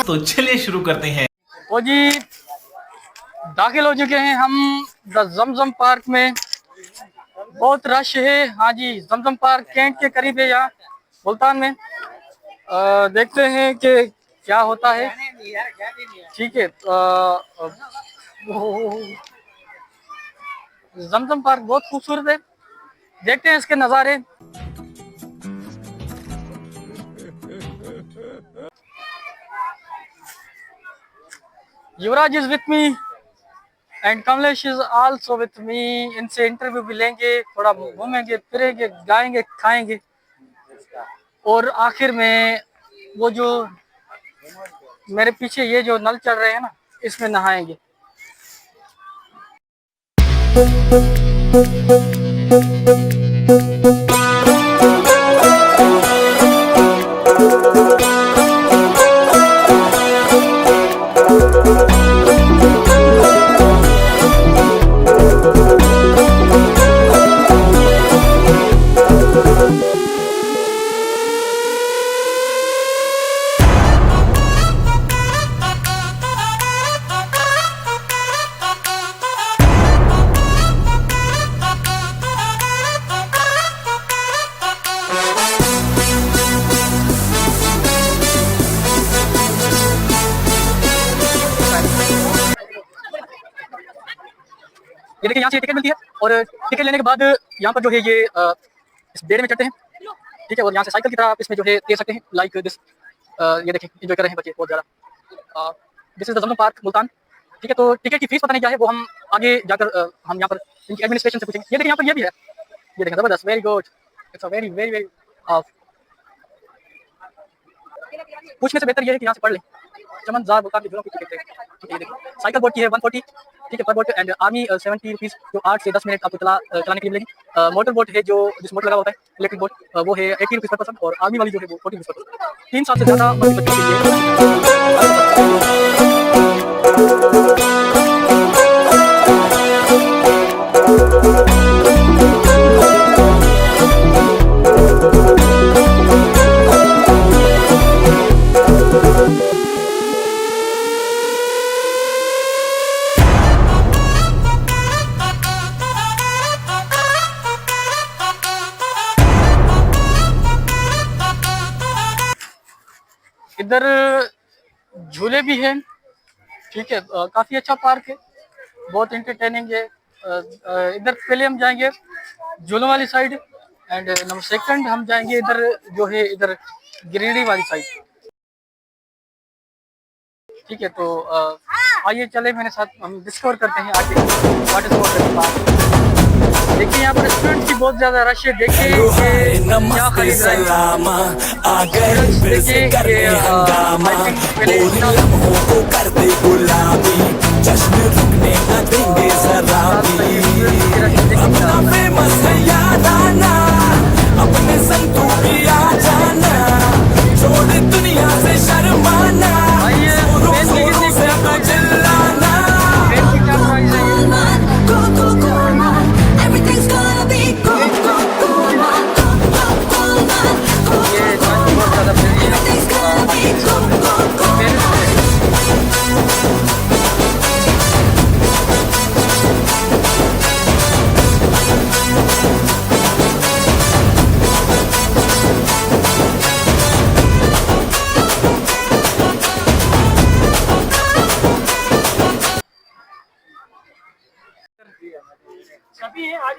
तो चलिए शुरू करते हैं। ओ जी, दाखिल हो चुके हैं हम द जमजम पार्क में। बहुत रश है। हाँ जी, जमजम पार्क कैंट के करीब है, यहाँ मुल्तान में। देखते हैं कि क्या होता है। ठीक है, जमजम पार्क बहुत खूबसूरत है, देखते हैं इसके नज़ारे। Yuvraj is with me and Kamlesh is also with me. इनसे इंटरव्यू भी लेंगे, थोड़ा घूमेंगे फिरेंगे, गाएंगे खाएंगे, और आखिर में वो जो मेरे पीछे ये जो नल चल रहे हैं ना, इसमें नहाएंगे। ये देखिए, यहाँ से टिकट मिलती है, और टिकट लेने के बाद यहाँ पर जो है ये इस बेड़े में चढ़ते हैं। ठीक है, और यहाँ से साइकिल की तरह आप इसमें जो है दे सकते हैं, लाइक दिस। ये देखिए, एंजॉय कर रहे हैं बच्चे बहुत ज़्यादा। This is the Zamzam park Multan. ठीक है, तो टिकट की फीस पता नहीं क्या है, वो हम आगे जाकर हम यहाँ पर इनकी एडमिनिस्ट्रेशन से पूछेंगे। ये देखिए, यहाँ पर ये भी है, ये देखें, ज़बरदस्त, very good, it's a very very very. पूछने से बेहतर ये है कि यहाँ से पढ़ लें। चमनजार मुल्तान के जुल्म की टिकट है। ठीक है, ये देखिए, साइकिल बोर्ड की है 140, ठीक है, पर बोट, एंड आर्मी 70 रुपीज़, जो 8 से 10 मिनट आपको चलाने के लिए मिलेगी। मोटर बोट है, जो जिस मोटर लगा होता है इलेक्ट्रिक बोट, वो है 80 रुपीज़ पर पर्सन, और आर्मी वाली जो है वो 40 रुपीज़ पर पर्सन। 3 साल से ज़्यादा बच्चों के इधर झूले भी हैं। ठीक है, काफ़ी अच्छा पार्क है, बहुत इंटरटेनिंग है। इधर पहले हम जाएंगे झूलों वाली साइड, एंड नंबर सेकंड हम जाएंगे इधर जो है इधर गिरिडीह वाली साइड। ठीक है, तो आइए चले मेरे साथ, हम डिस्कवर करते हैं आगे वाटर स्पोर्ट्स के पार्क। देखिए, यहाँ पर स्टूडेंट्स की बहुत ज्यादा रश है। देखिए क्या खरीद रहे अपने संग तू भी आ जाना, छोड़ दुनिया से शर्माना,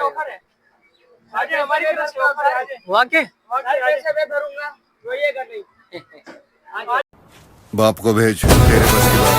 ऑफर है, आज हमारी तरफ से ऑफर है। वाकई पैसे मैं भरूंगा, तो ये कर नहीं। बाप को भेज, तेरे बस की बात।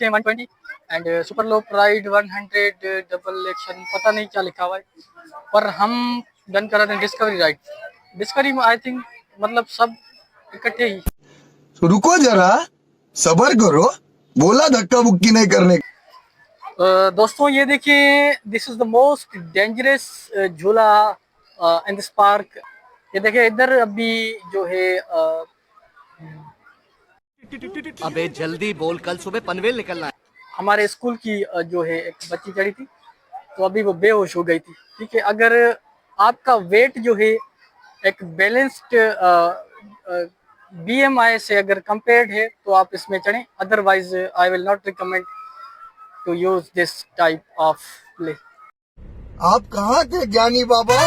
के 120 and super low pride 100 double action पता नहीं क्या लिखा हुआ है, पर हम डन करा दें डिस्कवरी राइड। डिस्कवरी में आई थिंक मतलब सब इकट्ठे ही। तो रुको जरा, सबर करो, बोला धक्का बुक्की नहीं करने। दोस्तों ये देखिए, this is the most dangerous झूला इन दिस पार्क। ये देखिए इधर अभी जो है अबे जल्दी बोल, कल सुबह पनवेल निकलना है। हमारे स्कूल की जो है एक बच्ची चढ़ी थी, तो अभी वो बेहोश हो गई थी। ठीक है, अगर आपका वेट जो है एक बैलेंस्ड BMI से अगर कंपेयर्ड है तो आप इसमें चढ़ें, otherwise I will not recommend to use this type of play. आप कहाँ के ज्ञानी बाबा?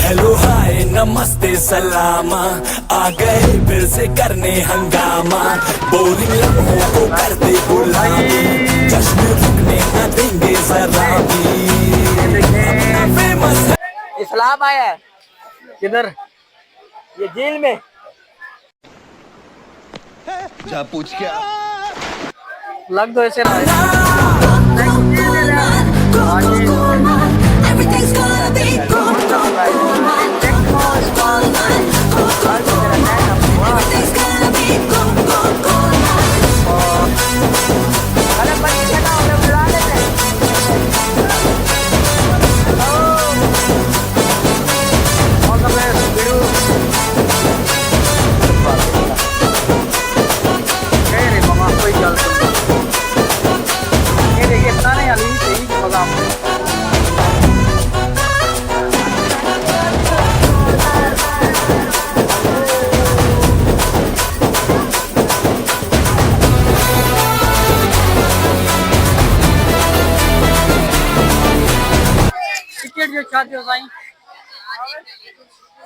हेलो हाय नमस्ते सलामा, आ गए फिर से करने हंगामा, बोरिंग लम्हों को कर दे गुलामी, जश्न रुकने न देंगे जरा भी, अपना फेमस है। इस्लाम आया है किधर? ये जेल में। जा पूछ क्या? लग तो ऐसे रहा है। Everything's gonna be gold. Everything's gonna be gold, gold, gold. अरे बच्चे ना उन्हें बुला लेते। All the best, Bidu. रे मामा कोई गल नहीं। ये देखिए पता नहीं अली सही मजा आपको। टिकट जो चाहते हो साईं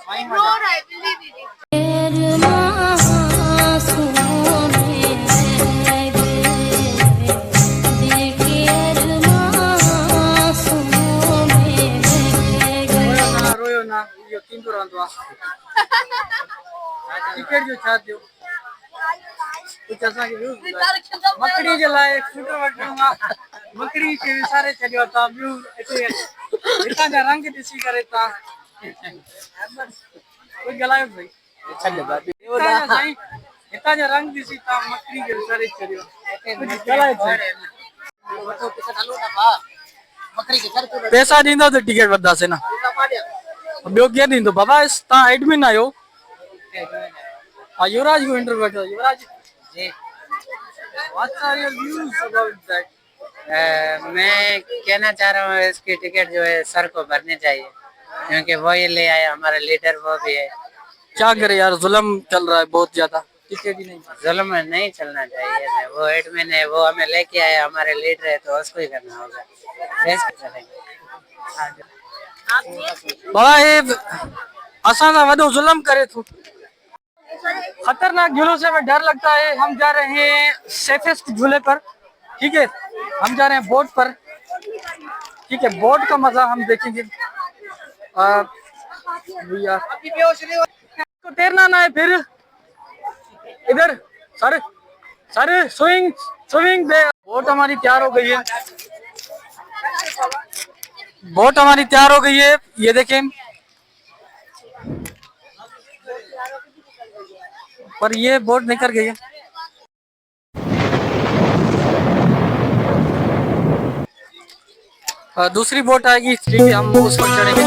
साईं रोयो ना यो तीन तो रंदवा टिकट जो चाहते हो कुछ ऐसा कि व्यूज मकड़ी जलाए शूटर वटूंगा मकड़ी के सारे चलियो ता व्यू ऐसे इतना का रंग दिसी करे ता कोई गलायो भाई इतना साईं इतना जो रंग दिसी ता मकड़ी के सारे चलियो कुछ गलायो पैसा दींदो तो टिकट वधा से ना ॿियो केरु ॾींदो बाबा तव्हां एडमिन आहियो युवराज को इंटरव्यू वठो Yuvraj ji what's are your views about that? मैं कहना चाह रहा हूँ इसकी टिकट जो है सर को भरनी चाहिए, क्योंकि वो ही ले आए, हमारा लीडर वो भी है। क्या करे यार, जुल्म चल रहा है बहुत ज्यादा, टिकट ही नहीं। जुल्म नहीं चलना चाहिए ना, वो एडमिन है, वो हमें लेके आए, हमारे लीडर है, तो उसको ही करना होगा। ऐसे चलेंगे बाबा ये असा ना वडो जुल्म करे तो खतरनाक झूलों से हमें डर लगता है। हम जा रहे हैं सेफेस्ट झूले पर, ठीक है, हम जा रहे हैं बोट पर, ठीक है, बोट का मजा हम देखेंगे। भैया तो तैरना ना है फिर इधर sir sir swing swimming boat हमारी तैयार हो गई है, बोट हमारी तैयार हो गई है, ये देखें। पर ये बोट निकल गई है। दूसरी बोट आएगी, ठीक है, हम उस पर चढ़ेंगे।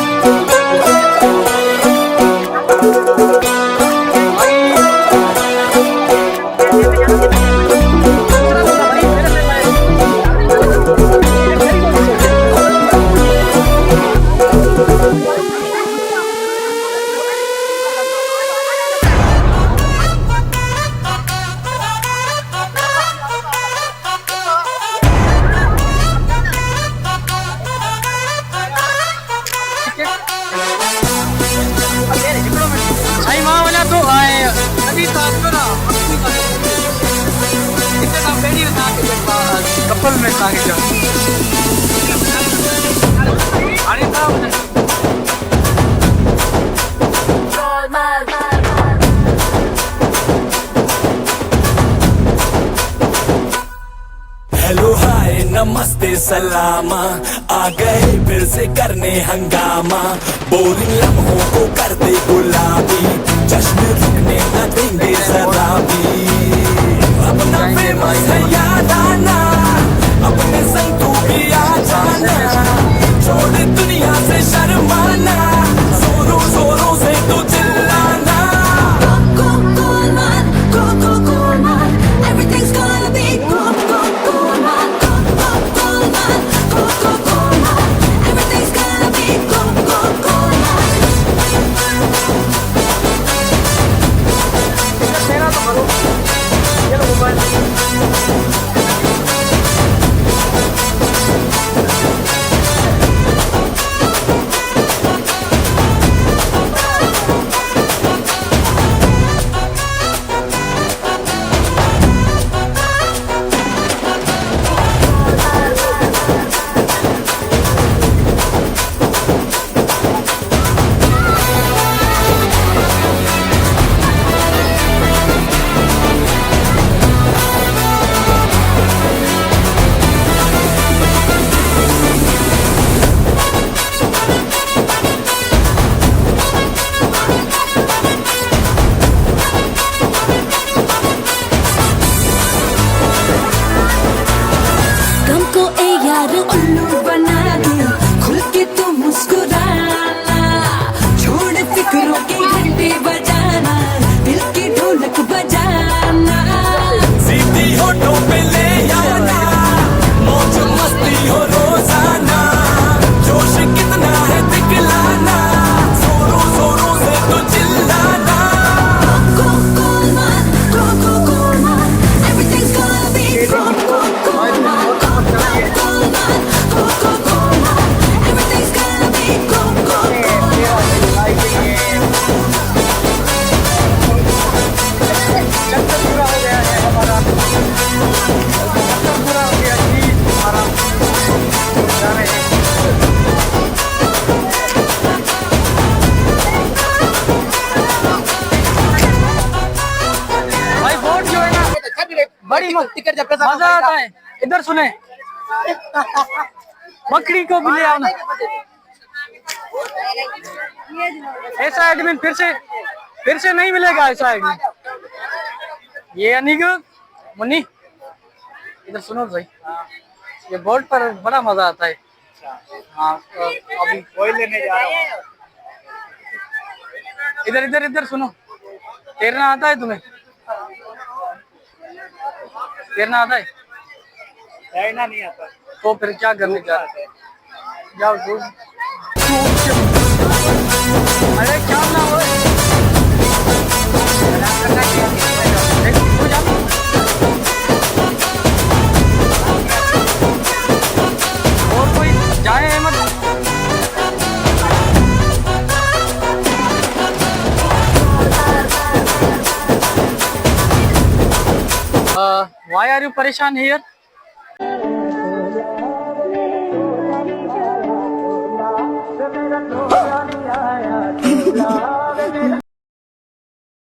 आई माँ वाला तो आए अभी तो आपको ना इतना पहली कपल में ताकि जो अरे साहब हेलो हाय नमस्ते सलामा आ गए फिर से करने हंगामा बोरिंग लम्हों को कर दे गुलाबी जश्न रुकने न देंगे जरा भी अपना फेमस है याद आना अपने संग तू भी आ जाना छोड़ दुनिया से शर्माना जोरों जोरों से तू चिल्लाना Go, go, man. Go, go, go, man. Everything's gonna be go, go, go, man. Go, go, go, man. Go, go, go, man. Everything's gonna be go, go, go, man. मेरा तो करो ये लो मोबाइल गम को ए यार उल्लू बना दे खुल के तू मुस्कुराना छोड़ फिक्रों की घंटी बजाना दिल की ढोलक बजाना सीधी होठों पे ले आना मौज मस्ती हो रोजाना जोश कितना है दिखलाना जोरों जोरों से तो चिल्लाना Go, go, man. Go, go, go, man. Everything's gonna be go, go, go, man. Go, go, go, man. Go, go, go, man. Everything's gonna be go, go, go, चक्कर पूरा हो गया है हमारा चक्कर पूरा हो गया जी हमारा जा रहे हैं भाई वोट जो है ना बड़ी मजा आता है इधर सुने बकरी को भी ले आना ऐसा एडमिन फिर से नहीं मिलेगा ऐसा एडमिन ये अनिक मुन्नी इधर सुनो भाई ये बोर्ड पर बड़ा मजा आता है हाँ तो अभी कोई लेने जा रहा हूँ इधर इधर इधर सुनो तैरना आता है तुम्हें तैरना आता है तैरना नहीं आता तो फिर क्या करने जा रहे हैं जाओ दूर अरे क्या ना हो और कोई जाए अहमद why are you परेशान here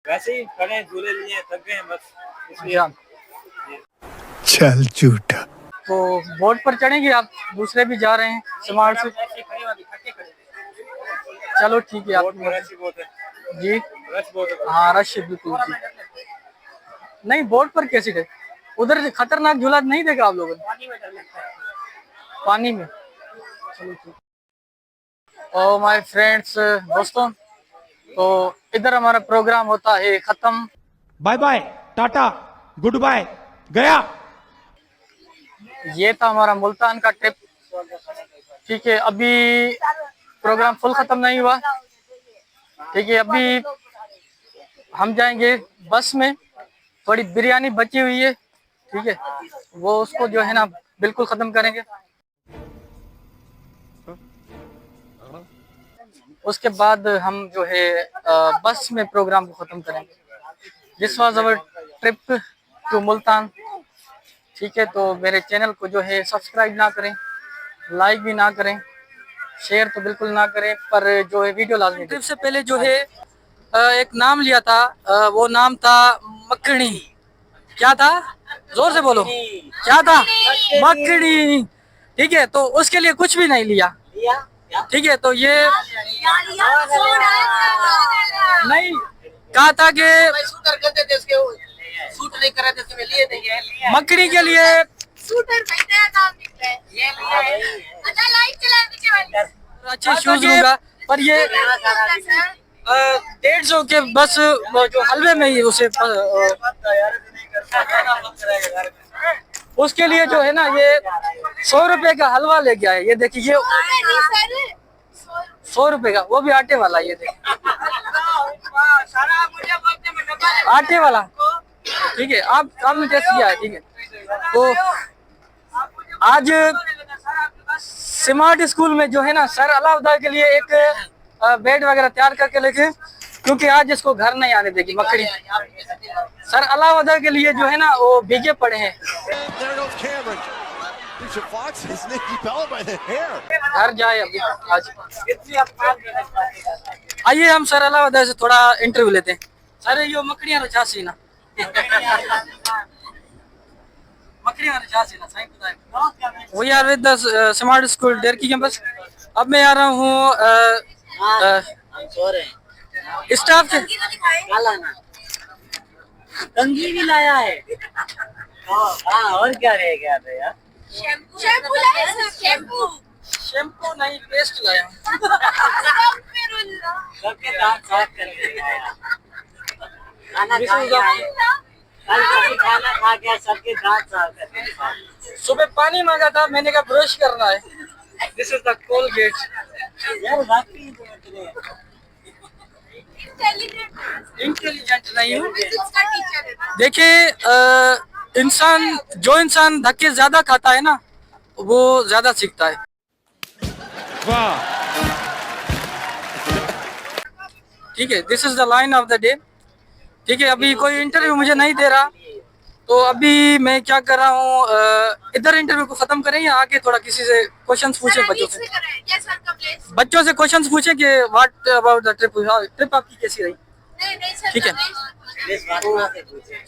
वैसे ही खड़े झूले लिए थक गए हैं बस इसलिए चल झूठा। तो बोर्ड पर चढ़ेंगे आप दूसरे भी जा रहे हैं स्मार्ट से ऐसे खड़े वाली खट्टे खड़े चलो ठीक है आप बहुत रश बहुत है जी रश बहुत है हाँ रश है बिल्कुल जी नहीं बोर्ड पर कैसे गए उधर से खतरनाक झूला नहीं देखा आप लोगों ने पानी में चलो ठीक ओ माय फ्रेंड्स दोस्तों तो इधर हमारा प्रोग्राम होता है खत्म bye bye tata goodbye गया ये था हमारा मुल्तान का ट्रिप ठीक है अभी प्रोग्राम फुल खत्म नहीं हुआ ठीक है अभी हम जाएंगे बस में थोड़ी बिरयानी बची हुई है ठीक है वो उसको जो है ना बिल्कुल खत्म करेंगे उसके बाद हम जो है बस में प्रोग्राम को ख़त्म करेंगे। This was our trip to Multan. ठीक है, तो मेरे चैनल को जो है सब्सक्राइब ना करें, लाइक भी ना करें, शेयर तो बिल्कुल ना करें, पर जो है वीडियो लाजमी। ट्रिप से पहले जो है एक नाम लिया था, वो नाम था मक्खनी। क्या था? जोर से बोलो, क्या था? मक्खनी। ठीक है, तो उसके लिए कुछ भी नहीं लिया। ठीक है, तो ये नहीं कहा था कि सूट नहीं कर रहे थे, इसमें लिए थे, ये लिए। मक्खनी के लिए अच्छे शूज लूंगा, पर ये 150 के बस जो हलवे में ही उसे उसके लिए जो है ना, ये 100 रुपए का हलवा लेके आए। ये देखिए, ये 100 रुपए का, वो भी आटे वाला। ये देखिए, आटे वाला। ठीक है, आपने टेस्ट किया है। ठीक है, तो आज स्मार्ट स्कूल में जो है ना, सर अलाउद्दीन के लिए एक बेड वगैरह तैयार करके लेके, क्योंकि आज इसको घर नहीं आने देगी मक्खनी। सर अलाउद्दीन के लिए जो है ना, वो भीगे पड़े हैं। घर जाए अभी आज। आइए हम सर अलाउद्दीन से थोड़ा इंटरव्यू लेते हैं। सर ये मक्खनियां रचा सी ना, we are with the smart school डेरकी कैंपस। अब मैं आ रहा हूँ स्टाफ के। कंघी भी लाया है। हाँ, और क्या रहेगा यार? शैम्पू नहीं, पेस्ट लाया। सबके दांत साफ कर देगा यार। खाना खा गया, सबके दांत साफ कर देगा। सुबह पानी मांगा था, मैंने कहा ब्रश करना है। This is the Colgate. यार वाकई इंटेलिजेंट नहीं हूँ। देखिए, जो इंसान धक्के ज्यादा खाता है ना, वो ज्यादा सीखता है। ठीक है, this is the line of the day. ठीक है, अभी कोई इंटरव्यू मुझे नहीं दे रहा, तो अभी मैं क्या कर रहा हूँ, इधर इंटरव्यू को खत्म करें या आगे थोड़ा किसी से क्वेश्चंस पूछे, बच्चों से क्वेश्चंस पूछे कि व्हाट अबाउट द ट्रिप आपकी कैसी रही। ठीक है,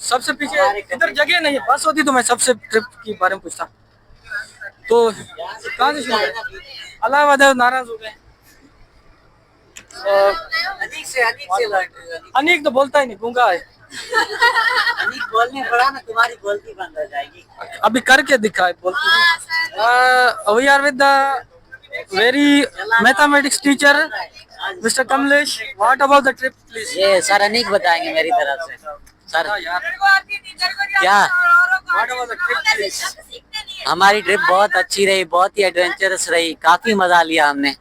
सबसे पीछे इधर जगह नहीं है, बस होती तो मैं सबसे ट्रिप के बारे में पूछता। तो कहाँ से शुरू है? अलाहाबाद नाराज हो गए। अनीक तो बोलता ही नहीं, गूंगा है। अनीक बोलने पड़ा ना, तुम्हारी बोलती बंद हो जाएगी। अभी करके दिखा है बोलती। We are with the very mathematics teacher mister Kamlesh. What about the trip please? ये सर अनीक बताएंगे मेरी तरफ से। सर क्या? What about the trip please? हमारी ट्रिप बहुत अच्छी रही, बहुत ही एडवेंचरस रही, काफी मजा लिया हमने।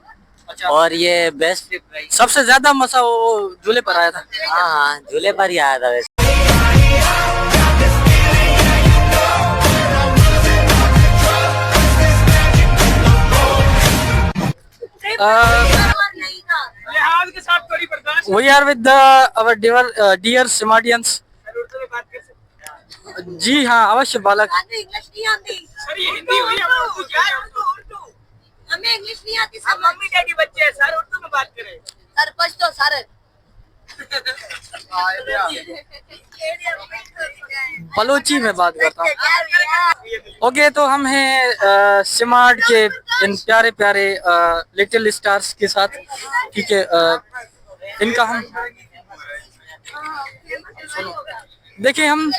अच्छा, और और ये बेस्ट ट्रिप रही। सबसे ज्यादा मजा वो झूले पर आया था। हाँ, झूले पर ही आया था वैसे। We are with our dear Smartians. जी हाँ, अवश्य बालक। इंग्लिश नहीं आती सर, ये हिंदी हुई है। हमें इंग्लिश नहीं आती सर, मम्मी डैडी बच्चे हैं सर, उर्दू में बात करें सर। पछतो सर। बलोची में बात करता हूँ। ओके, तो हम हैं स्मार्ट के इन प्यारे प्यारे लिटिल स्टार्स के साथ। ठीक है, इनका हम देखिए, हम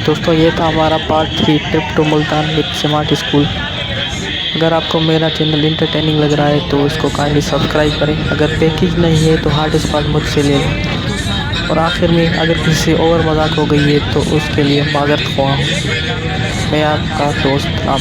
दोस्तों ये था हमारा part 3 trip to Multan with smart school. अगर आपको मेरा चैनल इंटरटेनिंग लग रहा है तो इसको काइंडली सब्सक्राइब करें। अगर पैकेज नहीं है तो हॉट स्पॉट मुझसे ले लें। और आखिर में अगर किसी से ओवर मजाक हो गई है तो उसके लिए माजरत ख्वाह हूँ। मैं आपका दोस्त आप